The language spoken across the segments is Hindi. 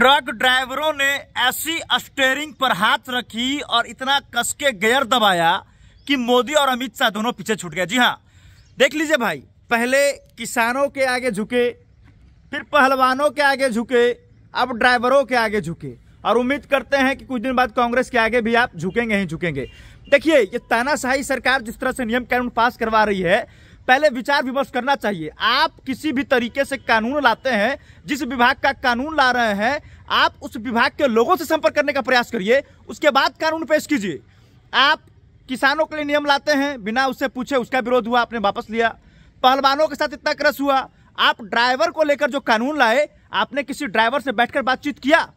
ट्रक ड्राइवरों ने ऐसी स्टीयरिंग पर हाथ रखी और इतना कस के गियर दबाया कि मोदी और अमित शाह दोनों पीछे छूट गए। जी हाँ, देख लीजिए भाई, पहले किसानों के आगे झुके, फिर पहलवानों के आगे झुके, अब ड्राइवरों के आगे झुके और उम्मीद करते हैं कि कुछ दिन बाद कांग्रेस के आगे भी आप झुकेंगे ही झुकेंगे। देखिए, ये तानाशाही सरकार जिस तरह से नियम कानून पास करवा रही है, पहले विचार विमर्श करना चाहिए। आप किसी भी तरीके से कानून लाते हैं, जिस विभाग का कानून ला रहे हैं, आप उस विभाग के लोगों से संपर्क करने का प्रयास करिए, उसके बाद कानून पेश कीजिए। आप किसानों के लिए नियम लाते हैं, बिना उससे पूछे उसका विरोध हुआ, आपने वापस लिया। पहलवानों के साथ इतना क्रश हुआ, आप ड्राइवर को लेकर जो कानून लाए, आपने किसी ड्राइवर से बैठकर बातचीत किया?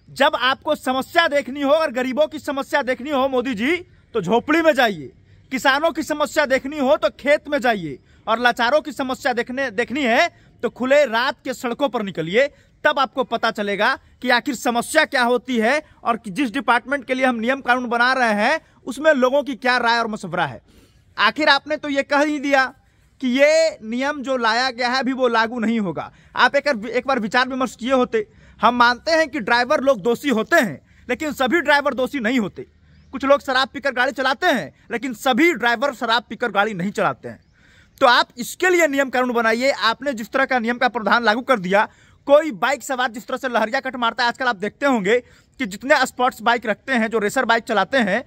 जब आपको समस्या देखनी हो और गरीबों की समस्या देखनी हो मोदी जी, तो झोपड़ी में जाइए। किसानों की समस्या देखनी हो तो खेत में जाइए, और लाचारों की समस्या देखनी है तो खुले रात के सड़कों पर निकलिए। तब आपको पता चलेगा कि आखिर समस्या क्या होती है और जिस डिपार्टमेंट के लिए हम नियम कानून बना रहे हैं उसमें लोगों की क्या राय और मशवरा है। आखिर आपने तो ये कह ही दिया कि ये नियम जो लाया गया है अभी वो लागू नहीं होगा। आप एक बार विचार विमर्श किए होते। हम मानते हैं कि ड्राइवर लोग दोषी होते हैं, लेकिन सभी ड्राइवर दोषी नहीं होते। कुछ लोग शराब पीकर गाड़ी चलाते हैं, लेकिन सभी ड्राइवर शराब पीकर गाड़ी नहीं चलाते हैं। तो आप इसके लिए नियम कानून बनाइए। आपने जिस तरह का नियम का प्रावधान लागू कर दिया, कोई बाइक सवार जिस तरह से लहरिया कट मारता है, आजकल आप देखते होंगे कि जितने स्पोर्ट्स बाइक रखते हैं, जो रेसर बाइक चलाते हैं,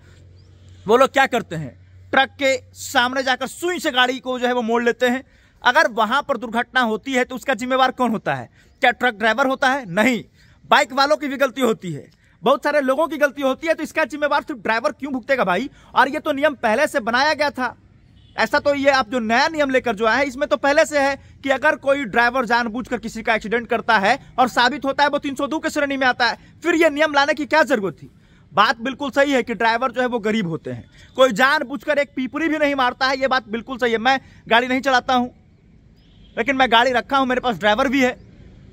वो लोग क्या करते हैं, ट्रक के सामने जाकर सुई से गाड़ी को जो है वो मोड़ लेते हैं। अगर वहां पर दुर्घटना होती है तो उसका जिम्मेवार कौन होता है? क्या ट्रक ड्राइवर होता है? नहीं, बाइक वालों की भी गलती होती है, बहुत सारे लोगों की गलती होती है। तो इसका जिम्मेवार सिर्फ ड्राइवर क्यों भुगतेगा भाई? और ये तो नियम पहले से बनाया गया था। ऐसा तो ये आप जो नया नियम लेकर जो आए हैं, इसमें तो पहले से है कि अगर कोई ड्राइवर जानबूझकर किसी का एक्सीडेंट करता है और साबित होता है, वो 302 की श्रेणी में आता है। फिर ये नियम लाने की क्या जरूरत थी? बात बिल्कुल सही है कि ड्राइवर जो है वो गरीब होते हैं। कोई जानबूझकर एक पीपरी भी नहीं मारता है, ये बात बिल्कुल सही है। मैं गाड़ी नहीं चलाता हूं, लेकिन मैं गाड़ी रखा हूं, मेरे पास ड्राइवर भी है।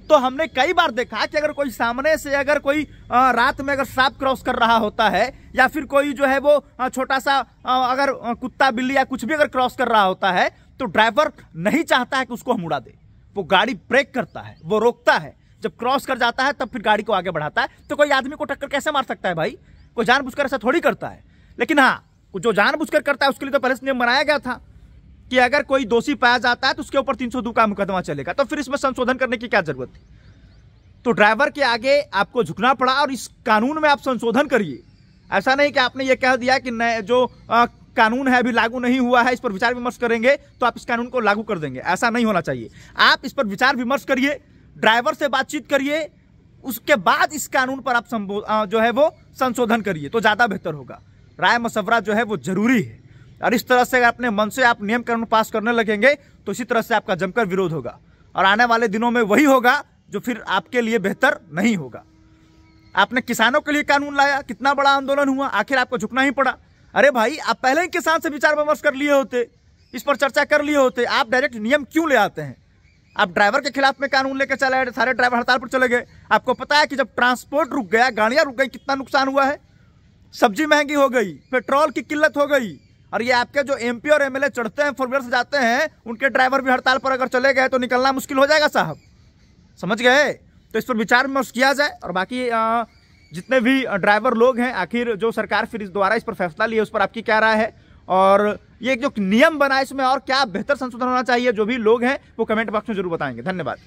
तो हमने कई बार देखा कि अगर कोई सामने से अगर कोई रात में अगर सांप क्रॉस कर रहा होता है, या फिर कोई जो है वो छोटा सा अगर कुत्ता बिल्ली या कुछ भी अगर क्रॉस कर रहा होता है, तो ड्राइवर नहीं चाहता है कि उसको हम उड़ा दे। वो गाड़ी ब्रेक करता है, वो रोकता है, जब क्रॉस कर जाता है तब फिर गाड़ी को आगे बढ़ाता है। तो कोई आदमी को टक्कर कैसे मार सकता है भाई? कोई जानबूझकर ऐसा थोड़ी करता है। लेकिन हाँ, जो जानबूझकर करता है उसके लिए तो पहले से नियम बनाया गया था कि अगर कोई दोषी पाया जाता है तो उसके ऊपर 302 का मुकदमा चलेगा। तो फिर इसमें संशोधन करने की क्या जरूरत थी? तो ड्राइवर के आगे आपको झुकना पड़ा और इस कानून में आप संशोधन करिए। ऐसा नहीं कि आपने ये कह दिया कि जो कानून है अभी लागू नहीं हुआ है, इस पर विचार विमर्श करेंगे तो आप इस कानून को लागू कर देंगे। ऐसा नहीं होना चाहिए। आप इस पर विचार विमर्श करिए, ड्राइवर से बातचीत करिए, उसके बाद इस कानून पर आप जो है वो संशोधन करिए तो ज्यादा बेहतर होगा। राय मशवरा जो है वो जरूरी है। और इस तरह से अपने मन से आप नियम कानून पास करने लगेंगे तो इसी तरह से आपका जमकर विरोध होगा, और आने वाले दिनों में वही होगा जो फिर आपके लिए बेहतर नहीं होगा। आपने किसानों के लिए कानून लाया, कितना बड़ा आंदोलन हुआ, आखिर आपको झुकना ही पड़ा। अरे भाई, आप पहले ही किसान से विचार विमर्श कर लिए होते, इस पर चर्चा कर लिए होते। आप डायरेक्ट नियम क्यों ले आते हैं? आप ड्राइवर के खिलाफ में कानून लेकर चले आए, सारे ड्राइवर हड़ताल पर चले गए। आपको पता है कि जब ट्रांसपोर्ट रुक गया, गाड़ियां रुक गई, कितना नुकसान हुआ है? सब्जी महंगी हो गई, पेट्रोल की किल्लत हो गई, और ये आपके जो एमपी और एमएलए चढ़ते हैं, फोर व्हीलर से जाते हैं, उनके ड्राइवर भी हड़ताल पर अगर चले गए तो निकलना मुश्किल हो जाएगा साहब। समझ गए? तो इस पर विचार विमर्श किया जाए। और बाकी जितने भी ड्राइवर लोग हैं, आखिर जो सरकार फिर इस द्वारा इस पर फैसला लिया, उस पर आपकी क्या राय है? और ये जो नियम बना है इसमें और क्या बेहतर संशोधन होना चाहिए, जो भी लोग हैं वो कमेंट बॉक्स में जरूर बताएंगे। धन्यवाद।